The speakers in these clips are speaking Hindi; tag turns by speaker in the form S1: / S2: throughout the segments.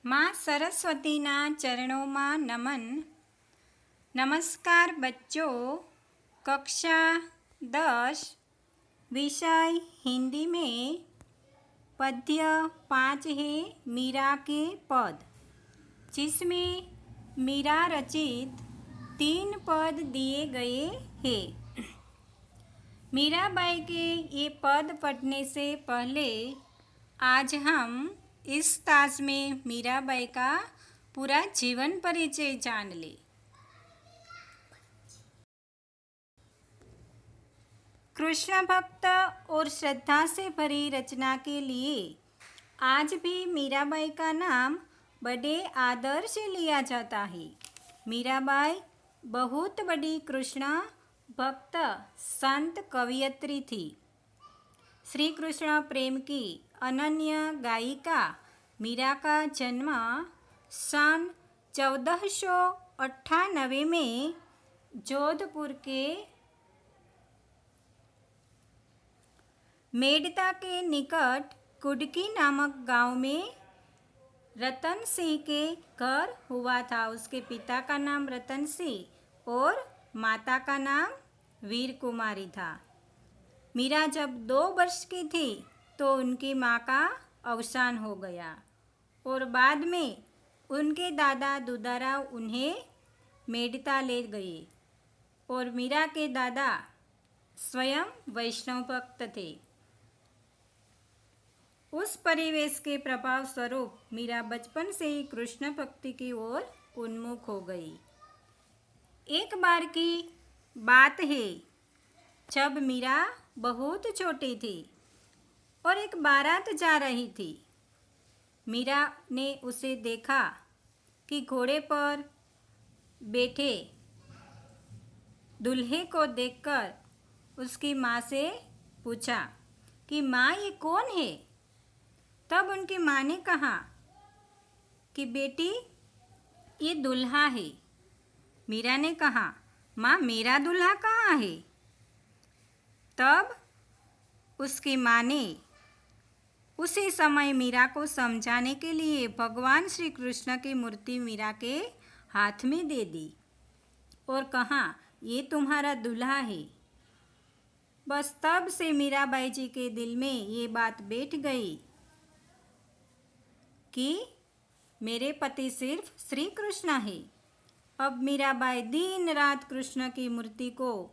S1: माँ सरस्वतीना चरणों में नमन। नमस्कार बच्चों। कक्षा 10 विषय हिंदी में पद्य 5 है मीरा के पद, जिसमें मीरा रचित 3 पद दिए गए हैं। मीराबाई के ये पद पढ़ने से पहले आज हम इस तास में मीराबाई का पूरा जीवन परिचय जान ले। कृष्ण भक्त और श्रद्धा से भरी रचना के लिए आज भी मीराबाई का नाम बड़े आदर से लिया जाता है। मीराबाई बहुत बड़ी कृष्ण भक्त संत कवयित्री थी। श्री कृष्ण प्रेम की अनन्य गायिका मीरा का जन्म सन 1498 में जोधपुर के मेड़ता के निकट कुडकी नामक गांव में रतन सिंह के घर हुआ था। उसके पिता का नाम रतन सिंह और माता का नाम वीर कुमारी था। मीरा जब 2 वर्ष की थी तो उनकी माँ का अवसान हो गया और बाद में उनके दादा दुदाराव उन्हें मेड़ता ले गए और मीरा के दादा स्वयं वैष्णव भक्त थे। उस परिवेश के प्रभाव स्वरूप मीरा बचपन से ही कृष्ण भक्ति की ओर उन्मुख हो गई। एक बार की बात है जब मीरा बहुत छोटी थी और एक बारात जा रही थी। मीरा ने उसे देखा कि घोड़े पर बैठे दूल्हे को देखकर उसकी माँ से पूछा कि माँ ये कौन है। तब उनकी माँ ने कहा कि बेटी ये दूल्हा है। मीरा ने कहा माँ मेरा दूल्हा कहाँ है। तब उसकी माँ ने उसी समय मीरा को समझाने के लिए भगवान श्री कृष्ण की मूर्ति मीरा के हाथ में दे दी और कहा ये तुम्हारा दूल्हा है। बस तब से मीराबाई जी के दिल में ये बात बैठ गई कि मेरे पति सिर्फ श्री कृष्ण है। अब मीराबाई दिन रात कृष्ण की मूर्ति को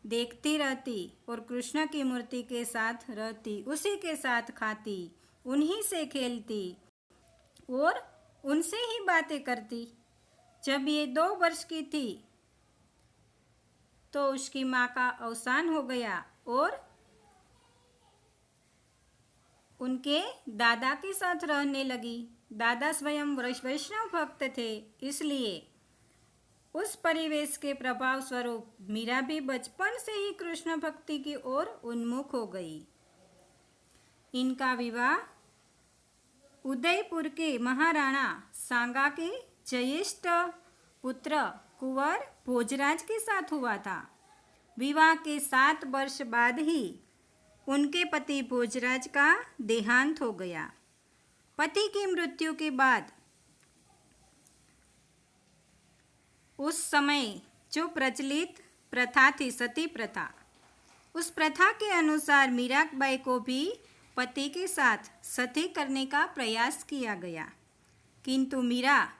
S1: देखती रहती और कृष्ण की मूर्ति के साथ रहती, उसी के साथ खाती, उन्हीं से खेलती और उनसे ही बातें करती। जब ये 2 वर्ष की थी तो उसकी माँ का अवसान हो गया और उनके दादा के साथ रहने लगी। दादा स्वयं वैष्णव भक्त थे, इसलिए उस परिवेश के प्रभाव स्वरूप मीरा भी बचपन से ही कृष्ण भक्ति की ओर उन्मुख हो गई। इनका विवाह उदयपुर के महाराणा सांगा के ज्येष्ठ पुत्र कुंवर भोजराज के साथ हुआ था। विवाह के 7 वर्ष बाद ही उनके पति भोजराज का देहांत हो गया। पति की मृत्यु के बाद उस समय जो प्रचलित प्रथा थी सती प्रथा, उस प्रथा के अनुसार मीराबाई को भी पति के साथ सती करने का प्रयास किया गया, किंतु मीरा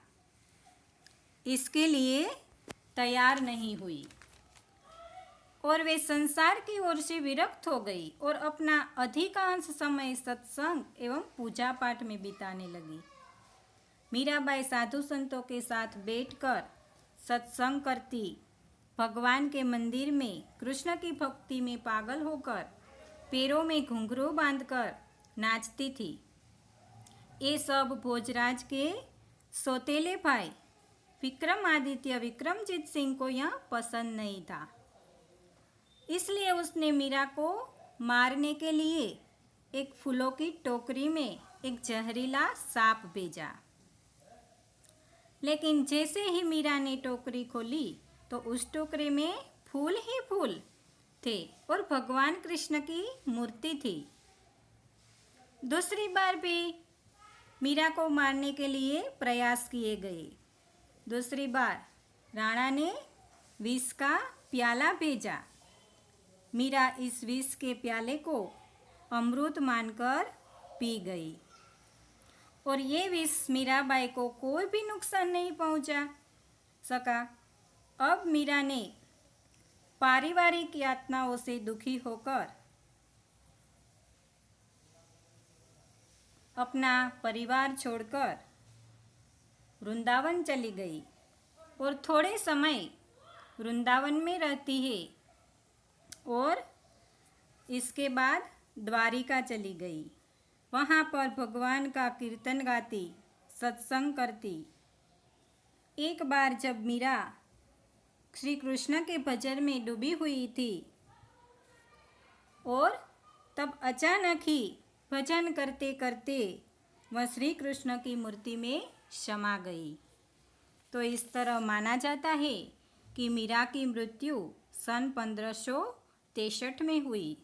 S1: इसके लिए तैयार नहीं हुई और वे संसार की ओर से विरक्त हो गई और अपना अधिकांश समय सत्संग एवं पूजा पाठ में बिताने लगी। मीराबाई साधु संतों के साथ बैठकर सत्संग करती, भगवान के मंदिर में कृष्ण की भक्ति में पागल होकर पैरों में घुंघरू बांधकर नाचती थी। ये सब भोजराज के सौतेले भाई विक्रमादित्य विक्रमजीत सिंह को यह पसंद नहीं था, इसलिए उसने मीरा को मारने के लिए एक फूलों की टोकरी में एक जहरीला सांप भेजा। लेकिन जैसे ही मीरा ने टोकरी खोली तो उस टोकरी में फूल ही फूल थे और भगवान कृष्ण की मूर्ति थी। दूसरी बार भी मीरा को मारने के लिए प्रयास किए गए। दूसरी बार राणा ने विष का प्याला भेजा। मीरा इस विष के प्याले को अमृत मानकर पी गई और ये विष मीराबाई को कोई भी नुकसान नहीं पहुंचा सका। अब मीरा ने पारिवारिक यातनाओं से दुखी होकर अपना परिवार छोड़कर वृंदावन चली गई और थोड़े समय वृंदावन में रहती है और इसके बाद द्वारिका चली गई। वहाँ पर भगवान का कीर्तन गाती, सत्संग करती। एक बार जब मीरा श्री कृष्ण के भजन में डूबी हुई थी और तब अचानक ही भजन करते करते वह श्री कृष्ण की मूर्ति में समा गई। तो इस तरह माना जाता है कि मीरा की मृत्यु सन 1563 में हुई।